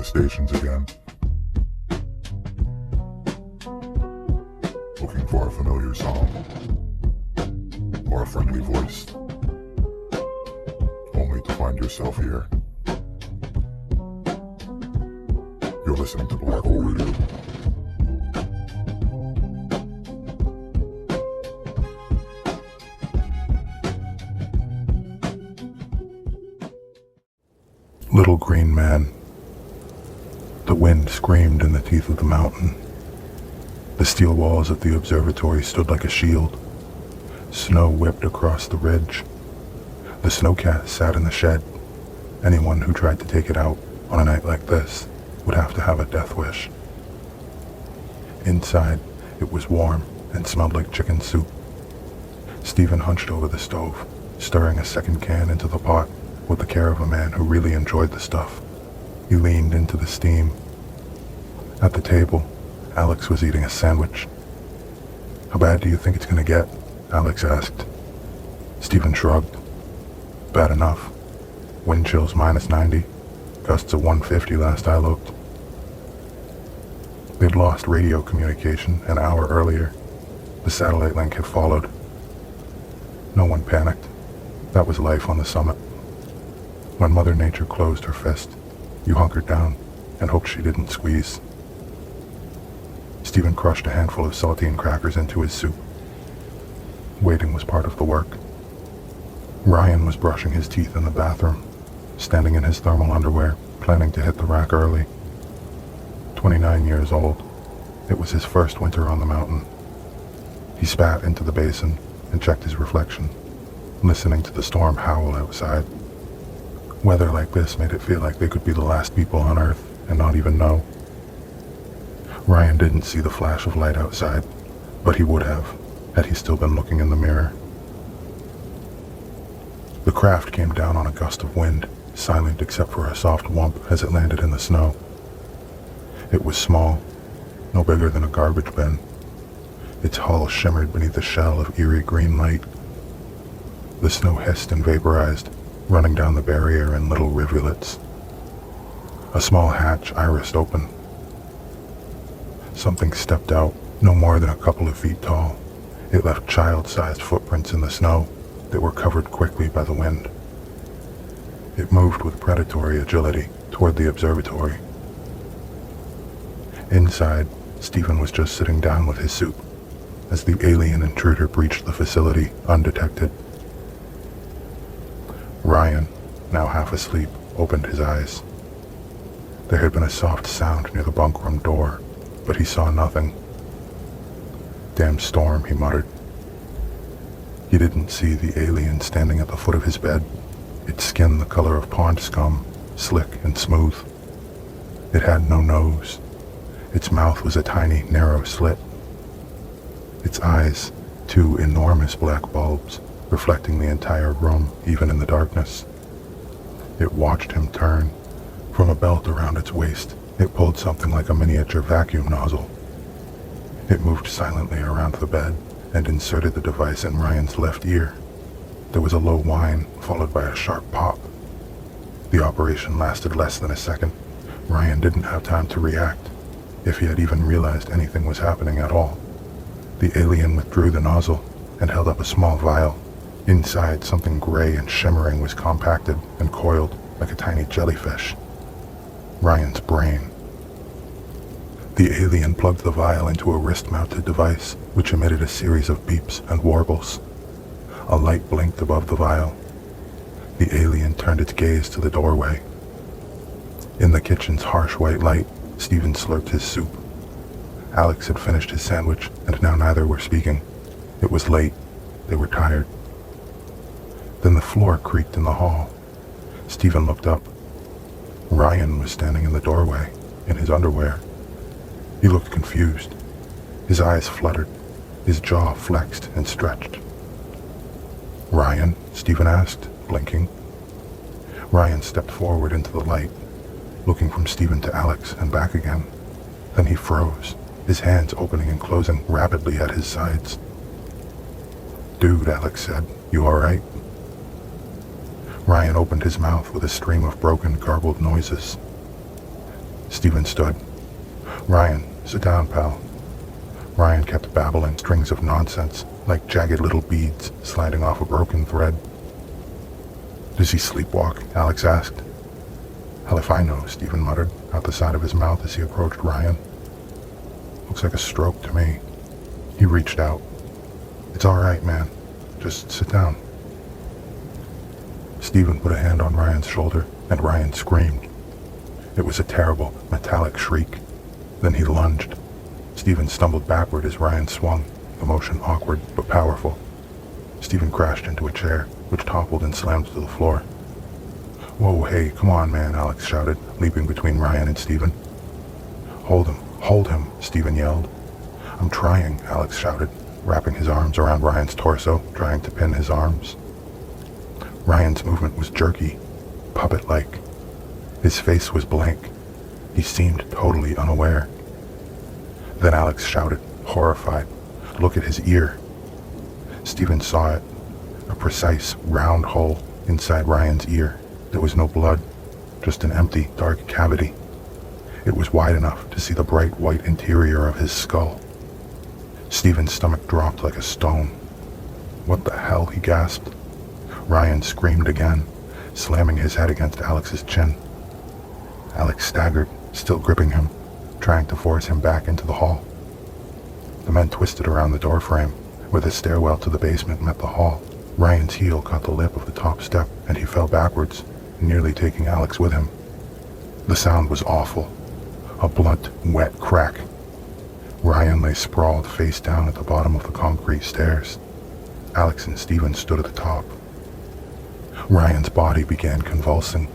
stations again, looking for a familiar song or a friendly voice, only to find yourself here. You're listening to Black Hole Radio. Little green man. The wind screamed in the teeth of the mountain. The steel walls of the observatory stood like a shield. Snow whipped across the ridge. The snowcat sat in the shed. Anyone who tried to take it out on a night like this would have to have a death wish. Inside, it was warm and smelled like chicken soup. Stephen hunched over the stove, stirring a second can into the pot with the care of a man who really enjoyed the stuff. He leaned into the steam. At the table, Alex was eating a sandwich. "How bad do you think it's gonna get?" Alex asked. Stephen shrugged. "Bad enough. Wind chills -90. Gusts of 150 last I looked." They'd lost radio communication an hour earlier. The satellite link had followed. No one panicked. That was life on the summit. When Mother Nature closed her fist, you hunkered down and hoped she didn't squeeze. Stephen crushed a handful of saltine crackers into his soup. Waiting was part of the work. Ryan was brushing his teeth in the bathroom, standing in his thermal underwear, planning to hit the rack early. 29 years old. It was his first winter on the mountain. He spat into the basin and checked his reflection, listening to the storm howl outside. Weather like this made it feel like they could be the last people on Earth and not even know. Ryan didn't see the flash of light outside, but he would have, had he still been looking in the mirror. The craft came down on a gust of wind, silent except for a soft whump as it landed in the snow. It was small, no bigger than a garbage bin. Its hull shimmered beneath a shell of eerie green light. The snow hissed and vaporized, running down the barrier in little rivulets. A small hatch irised open. Something stepped out, no more than a couple of feet tall. It left child-sized footprints in the snow that were covered quickly by the wind. It moved with predatory agility toward the observatory. Inside, Stephen was just sitting down with his soup as the alien intruder breached the facility undetected. Ryan, now half asleep, opened his eyes. There had been a soft sound near the bunkroom door, but he saw nothing. "Damn storm," he muttered. He didn't see the alien standing at the foot of his bed, its skin the color of pond scum, slick and smooth. It had no nose. Its mouth was a tiny, narrow slit. Its eyes, two enormous black bulbs, reflecting the entire room, even in the darkness. It watched him turn. From a belt around its waist, it pulled something like a miniature vacuum nozzle. It moved silently around the bed and inserted the device in Ryan's left ear. There was a low whine, followed by a sharp pop. The operation lasted less than a second. Ryan didn't have time to react, if he had even realized anything was happening at all. The alien withdrew the nozzle and held up a small vial. Inside, something gray and shimmering was compacted and coiled like a tiny jellyfish. Ryan's brain. The alien plugged the vial into a wrist-mounted device, which emitted a series of beeps and warbles. A light blinked above the vial. The alien turned its gaze to the doorway. In the kitchen's harsh white light, Stephen slurped his soup. Alex had finished his sandwich, and now neither were speaking. It was late. They were tired. Then the floor creaked in the hall. Stephen looked up. Ryan was standing in the doorway, in his underwear. He looked confused. His eyes fluttered. His jaw flexed and stretched. "Ryan?" Stephen asked, blinking. Ryan stepped forward into the light, looking from Stephen to Alex and back again. Then he froze, his hands opening and closing rapidly at his sides. "Dude," Alex said, "you all right?" Ryan opened his mouth with a stream of broken, garbled noises. Stephen stood. "Ryan, sit down, pal." Ryan kept babbling strings of nonsense, like jagged little beads sliding off a broken thread. "Does he sleepwalk?" Alex asked. "Hell if I know," Stephen muttered out the side of his mouth as he approached Ryan. "Looks like a stroke to me." He reached out. "It's all right, man. Just sit down." Stephen put a hand on Ryan's shoulder, and Ryan screamed. It was a terrible, metallic shriek. Then he lunged. Stephen stumbled backward as Ryan swung, the motion awkward but powerful. Stephen crashed into a chair, which toppled and slammed to the floor. "Whoa, hey, come on, man," Alex shouted, leaping between Ryan and Stephen. Hold him," Stephen yelled. "I'm trying," Alex shouted, wrapping his arms around Ryan's torso, trying to pin his arms. Ryan's movement was jerky, puppet-like. His face was blank. He seemed totally unaware. Then Alex shouted, horrified, "Look at his ear." Stephen saw it, a precise, round hole inside Ryan's ear. There was no blood, just an empty, dark cavity. It was wide enough to see the bright white interior of his skull. Stephen's stomach dropped like a stone. "What the hell?" he gasped. Ryan screamed again, slamming his head against Alex's chin. Alex staggered, still gripping him, trying to force him back into the hall. The men twisted around the doorframe, where the stairwell to the basement met the hall. Ryan's heel caught the lip of the top step, and he fell backwards, nearly taking Alex with him. The sound was awful. A blunt, wet crack. Ryan lay sprawled face down at the bottom of the concrete stairs. Alex and Stephen stood at the top. Ryan's body began convulsing.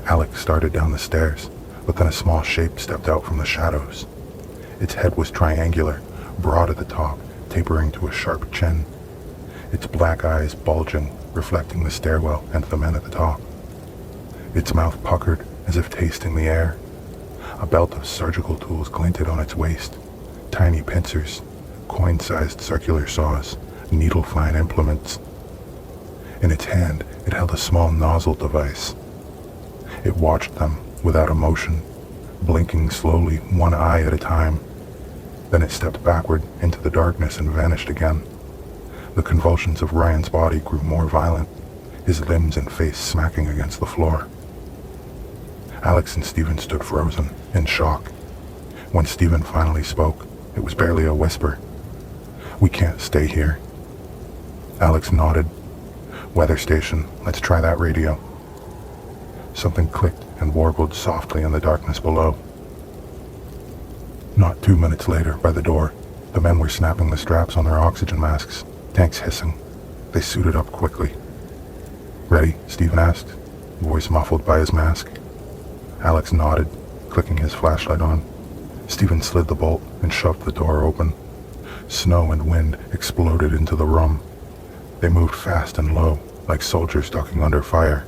Alex started down the stairs, but then a small shape stepped out from the shadows. Its head was triangular, broad at the top, tapering to a sharp chin. Its black eyes bulging, reflecting the stairwell and the men at the top. Its mouth puckered, as if tasting the air. A belt of surgical tools glinted on its waist. Tiny pincers, coin-sized circular saws, needle-fine implements. In its hand, it held a small nozzle device. It watched them, without emotion, blinking slowly, one eye at a time. Then it stepped backward into the darkness and vanished again. The convulsions of Ryan's body grew more violent, his limbs and face smacking against the floor. Alex and Stephen stood frozen, in shock. When Stephen finally spoke, it was barely a whisper. "We can't stay here." Alex nodded. "Weather station, let's try that radio." Something clicked and warbled softly in the darkness below. Not 2 minutes later, by the door, the men were snapping the straps on their oxygen masks, tanks hissing. They suited up quickly. "Ready?" Stephen asked, voice muffled by his mask. Alex nodded, clicking his flashlight on. Stephen slid the bolt and shoved the door open. Snow and wind exploded into the room. They moved fast and low, like soldiers ducking under fire.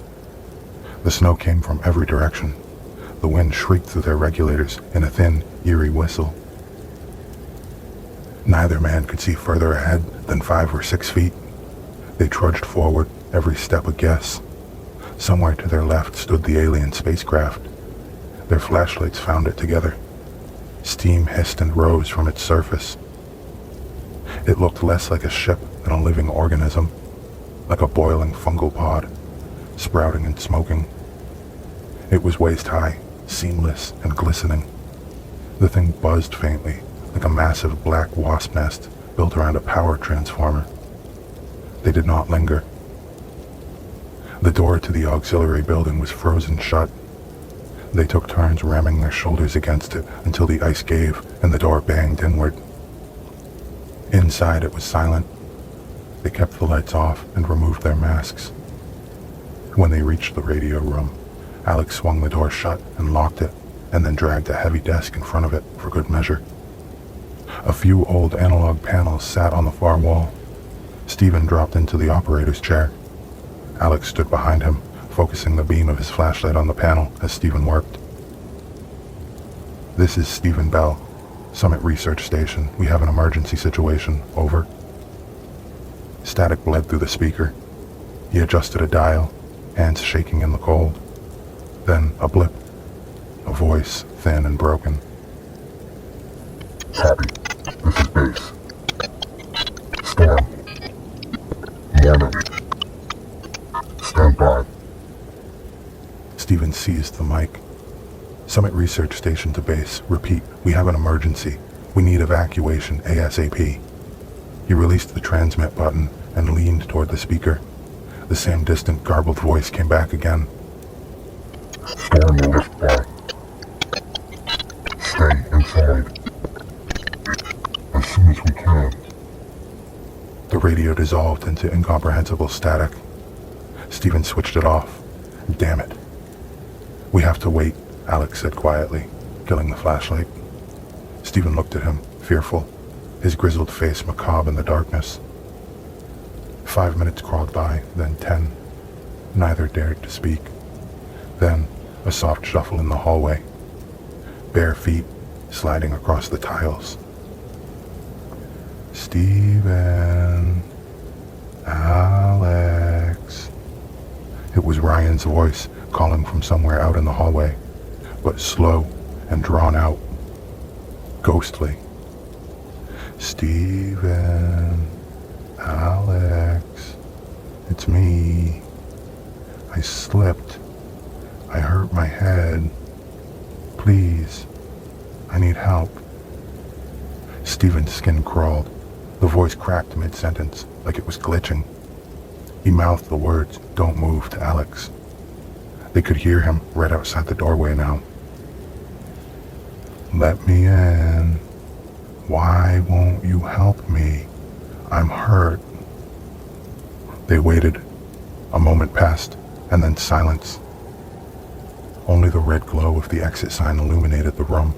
The snow came from every direction. The wind shrieked through their regulators in a thin, eerie whistle. Neither man could see further ahead than 5 or 6 feet. They trudged forward, every step a guess. Somewhere to their left stood the alien spacecraft. Their flashlights found it together. Steam hissed and rose from its surface. It looked less like a ship than a living organism, like a boiling fungal pod, sprouting and smoking. It was waist-high, seamless and glistening. The thing buzzed faintly, like a massive black wasp nest built around a power transformer. They did not linger. The door to the auxiliary building was frozen shut. They took turns ramming their shoulders against it until the ice gave and the door banged inward. Inside it was silent. They kept the lights off and removed their masks. When they reached the radio room, Alex swung the door shut and locked it, and then dragged a heavy desk in front of it for good measure. A few old analog panels sat on the far wall. Stephen dropped into the operator's chair. Alex stood behind him, focusing the beam of his flashlight on the panel as Stephen worked. "This is Stephen Bell, Summit Research Station. We have an emergency situation. Over." Static bled through the speaker. He adjusted a dial, hands shaking in the cold. Then a blip. a voice thin and broken. Copy. This is base. Storm. Morning. Stand by. Stephen seized the mic. Summit Research Station to base. Repeat, we have an emergency. We need evacuation ASAP. He released the transmit button and leaned toward the speaker. The same distant, garbled voice came back again. Storm the lift bar. Stay inside. As soon as we can. The radio dissolved into incomprehensible static. Stephen switched it off. Damn it. We have to wait, Alex said quietly, killing the flashlight. Stephen looked at him, fearful, his grizzled face macabre in the darkness. 5 minutes crawled by, then 10. Neither dared to speak. Then, a soft shuffle in the hallway. Bare feet sliding across the tiles. Stephen, Alex. It was Ryan's voice calling from somewhere out in the hallway, but slow and drawn out. Ghostly. Stephen, Alex, it's me. I slipped. I hurt my head. Please, I need help. Stephen's skin crawled. The voice cracked mid-sentence, like it was glitching. He mouthed the words, "Don't move," to Alex. They could hear him right outside the doorway now. Let me in. Why won't you help me? I'm hurt. They waited. A moment passed, and then silence. Only the red glow of the exit sign illuminated the room.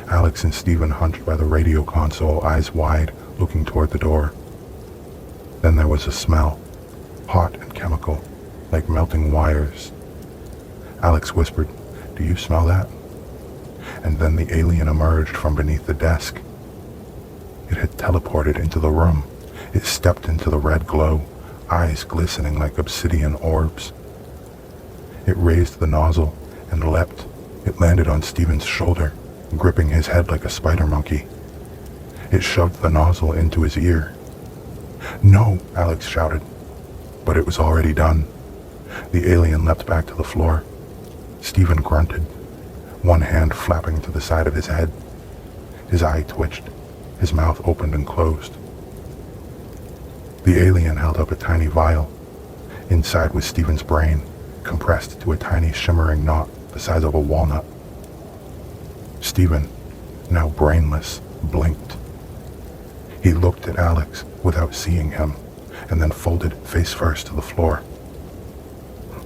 Alex and Stephen hunched by the radio console, eyes wide, looking toward the door. Then there was a smell, hot and chemical, like melting wires. Alex whispered, "Do you smell that?" And then the alien emerged from beneath the desk. It had teleported into the room. It stepped into the red glow, eyes glistening like obsidian orbs. It raised the nozzle and leapt. It landed on Stephen's shoulder, gripping his head like a spider monkey. It shoved the nozzle into his ear. "No!" Alex shouted. But it was already done. The alien leapt back to the floor. Stephen grunted, one hand flapping to the side of his head. His eye twitched. His mouth opened and closed. The alien held up a tiny vial. Inside was Stephen's brain, compressed to a tiny shimmering knot the size of a walnut. Stephen, now brainless, blinked. He looked at Alex without seeing him, and then folded face first to the floor.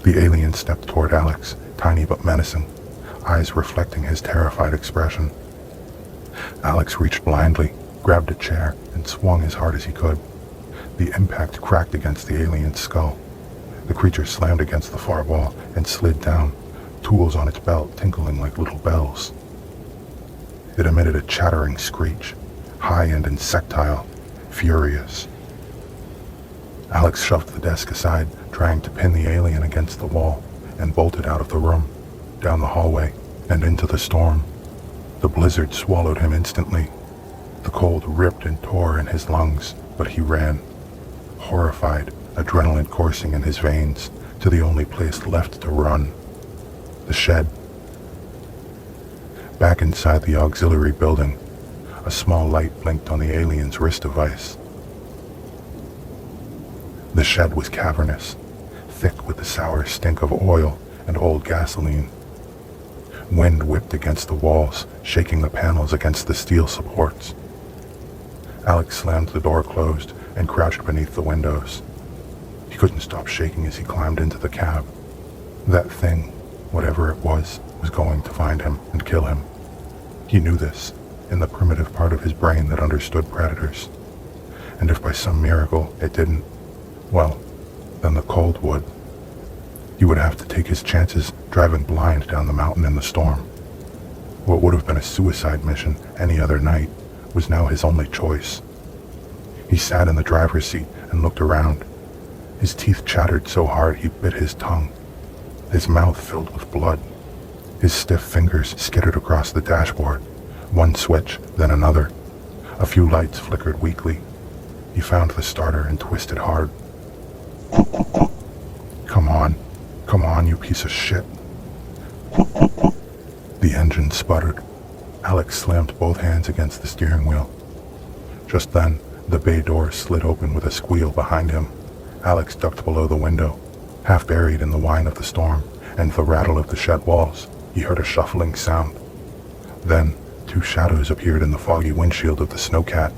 The alien stepped toward Alex, tiny but menacing, eyes reflecting his terrified expression. Alex reached blindly, grabbed a chair, and swung as hard as he could. The impact cracked against the alien's skull. The creature slammed against the far wall and slid down, tools on its belt tinkling like little bells. It emitted a chattering screech, high and insectile, furious. Alex shoved the desk aside, trying to pin the alien against the wall, and bolted out of the room, down the hallway, and into the storm. The blizzard swallowed him instantly. The cold ripped and tore in his lungs, but he ran, horrified, adrenaline coursing in his veins, to the only place left to run, the shed. Back inside the auxiliary building, a small light blinked on the alien's wrist device. The shed was cavernous, thick with the sour stink of oil and old gasoline. Wind whipped against the walls, shaking the panels against the steel supports. Alex slammed the door closed and crouched beneath the windows. He couldn't stop shaking as he climbed into the cab. That thing, whatever it was going to find him and kill him. He knew this, in the primitive part of his brain that understood predators. And if by some miracle it didn't, well, then the cold would. He would have to take his chances driving blind down the mountain in the storm. What would have been a suicide mission any other night was now his only choice. He sat in the driver's seat and looked around. His teeth chattered so hard he bit his tongue. His mouth filled with blood. His stiff fingers skittered across the dashboard, one switch, then another. A few lights flickered weakly. He found the starter and twisted hard. Come on, you piece of shit. The engine sputtered. Alex slammed both hands against the steering wheel. Just then, the bay door slid open with a squeal behind him. Alex ducked below the window, half buried in the whine of the storm and the rattle of the shed walls. He heard a shuffling sound. Then, two shadows appeared in the foggy windshield of the snowcat.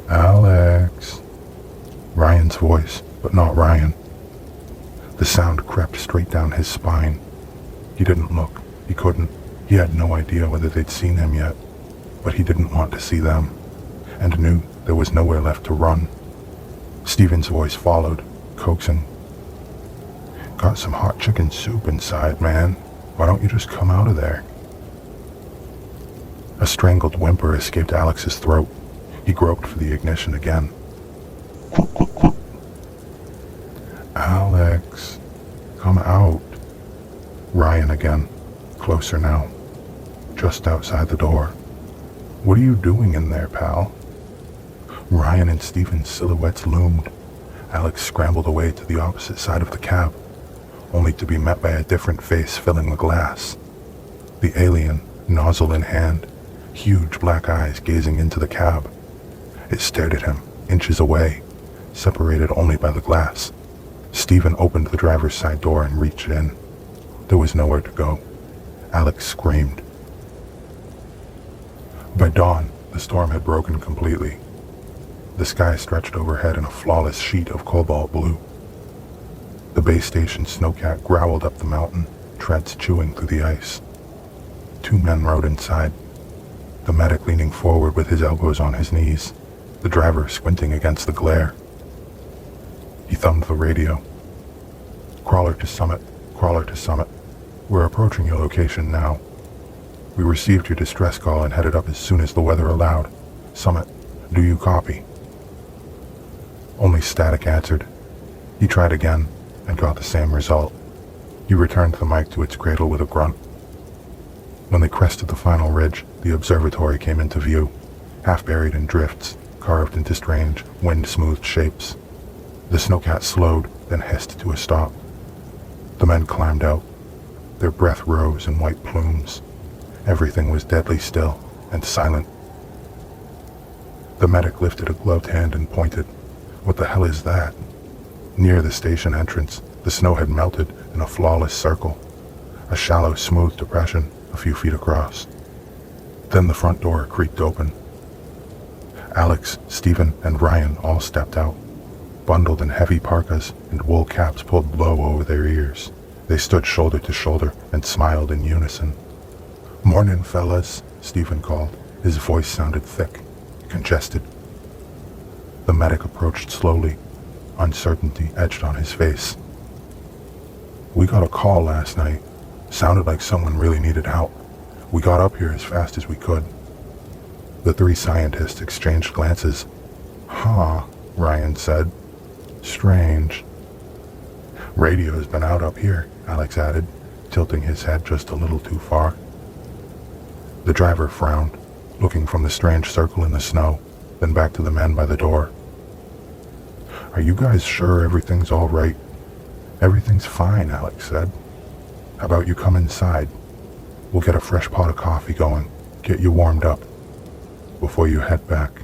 Alex. Ryan's voice, but not Ryan. The sound crept straight down his spine. He didn't look. He couldn't. He had no idea whether they'd seen him yet, but he didn't want to see them, and knew there was nowhere left to run. Stephen's voice followed, coaxing. Got some hot chicken soup inside, man. Why don't you just come out of there? A strangled whimper escaped Alex's throat. He groped for the ignition again. Alex, come out. Ryan again, closer now, just outside the door. What are you doing in there, pal? Ryan and Stephen's silhouettes loomed. Alex scrambled away to the opposite side of the cab, only to be met by a different face filling the glass. The alien, nozzle in hand, huge black eyes gazing into the cab. It stared at him, inches away, separated only by the glass. Stephen opened the driver's side door and reached in. There was nowhere to go. Alex screamed. By dawn, the storm had broken completely. The sky stretched overhead in a flawless sheet of cobalt blue. The base station snowcat growled up the mountain, treads chewing through the ice. Two men rode inside, the medic leaning forward with his elbows on his knees, the driver squinting against the glare. He thumbed the radio. Crawler to summit. We're approaching your location now. We received your distress call and headed up as soon as the weather allowed. Summit, do you copy? Only static answered. He tried again and got the same result. He returned the mic to its cradle with a grunt. When they crested the final ridge, the observatory came into view, half buried in drifts, carved into strange, wind-smoothed shapes. The snowcat slowed, then hissed to a stop. The men climbed out. Their breath rose in white plumes. Everything was deadly still and silent. The medic lifted a gloved hand and pointed. What the hell is that? Near the station entrance, the snow had melted in a flawless circle, a shallow, smooth depression a few feet across. Then the front door creaked open. Alex, Stephen, and Ryan all stepped out, bundled in heavy parkas and wool caps pulled low over their ears. They stood shoulder to shoulder and smiled in unison. "Mornin', fellas," Stephen called. His voice sounded thick, congested. The medic approached slowly, uncertainty etched on his face. "We got a call last night. Sounded like someone really needed help. We got up here as fast as we could." The three scientists exchanged glances. "Huh," Ryan said. "Strange." "Radio's been out up here," Alex added, tilting his head just a little too far. The driver frowned, looking from the strange circle in the snow, then back to the men by the door. "Are you guys sure everything's all right?" "Everything's fine," Alex said. "How about you come inside? We'll get a fresh pot of coffee going, get you warmed up, before you head back."